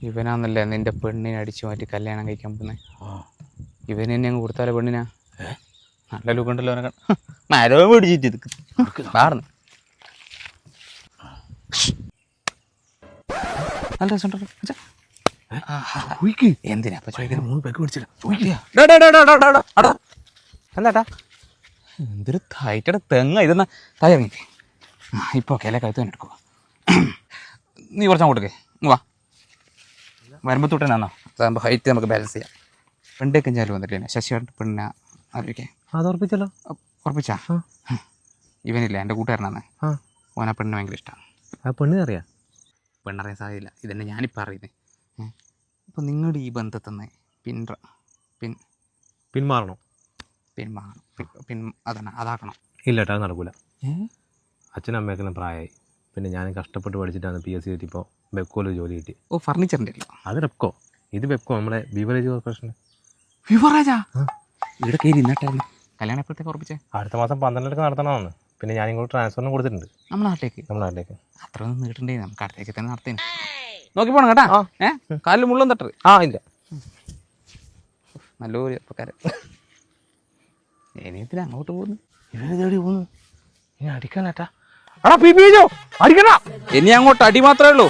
ഇവനാന്നല്ലേ നിന്റെ പെണ്ണിനെ അടിച്ചു മാറ്റി കല്യാണം കഴിക്കാൻ പോകുന്നത്. ഇവന് തന്നെ അങ്ങ് കൊടുത്താലോ പെണ്ണിനാ? നല്ല ലുക്കുണ്ടല്ലോ അവനെ. മരവും പിടിച്ചിട്ട് വാർന്ന് നല്ല രസമുണ്ടല്ലോ. എന്തിനാ എന്താട്ടാ എന്തൊരു തായിട്ടയുടെ തെങ്ങ ഇതെന്നാ തായി ഇറങ്ങി. ഇപ്പോൾ കില കഴുത്ത് തന്നെ എടുക്കുക. നീ കുറച്ച് അങ്ങോട്ടേക്ക് വാ. വരുമ്പത്തോട്ടനാന്നോ അതാകുമ്പോൾ ഹൈറ്റ് നമുക്ക് ബാലൻസ് ചെയ്യാം. പെണ്ടേക്ക് ഞാലും വന്നിട്ടില്ല. ശശിയായിട്ട് പെണ്ണിനെ ആലോചിക്കേ. അത് ഉറപ്പിച്ചല്ലോ. ഉറപ്പിച്ചാ? ഇവനില്ല എൻ്റെ കൂട്ടുകാരനാണ്. ഓനാ പെണ്ണിന് ഭയങ്കര ഇഷ്ടമാണ്. ആ പെണ്ണിനറിയാം? പെണ്ണറിയാൻ സാധ്യതയില്ല. ഇതന്നെ ഞാനിപ്പോൾ അറിയുന്നത്. അപ്പോൾ നിങ്ങളുടെ ഈ ബന്ധത്തിൽ പിന്മാറണം. അതാക്കണം. ഇല്ല കേട്ടോ, അത് നടക്കൂല. അച്ഛനും അമ്മയൊക്കെ പ്രായമായി. പിന്നെ ഞാൻ കഷ്ടപ്പെട്ട് പഠിച്ചിട്ടാണ് PSC കിട്ടിയപ്പോൾ ബെപ്കോയിൽ ജോലി കിട്ടി. ഓ, ഫർണിച്ചറിൻ്റെ അല്ലോ അത് ബെപ്കോ. ഇത് ബെപ്കോ, നമ്മുടെ ബിവറേജ് കോർപ്പറേഷൻ. വിവറാജാ ഇവിടെ കയറി ഇന്നിട്ടായിരുന്നു. കല്യാണം എപ്പോഴത്തേക്ക് ഉറപ്പിച്ചേ? അടുത്ത മാസം 12 നടത്തണമെന്ന്. പിന്നെ ഞാൻ ഇങ്ങോട്ട് ട്രാൻസ്ഫറിനും കൊടുത്തിട്ടുണ്ട്. നമ്മുടെ നാട്ടിലേക്ക്? നമ്മുടെ നാട്ടിലേക്ക്. അത്ര ഒന്നും നീട്ടണ്ടേ, നമുക്ക് അടുത്തേക്ക് തന്നെ നടത്തേന്. നോക്കി പോണം കേട്ടാ. കാലിൽ മുള്ളും തട്ടറ്. ഇല്ല. നല്ലൊരു ചെറുപ്പക്കാരൻ. ഇനിയത്തിന് അങ്ങോട്ട് പോകുന്നു. ഇവരെവിടെ പോകുന്നു? ഇനി അടിക്കാനേട്ടാ. ഇനി അങ്ങോട്ട് അടി മാത്രമേ ഉള്ളൂ.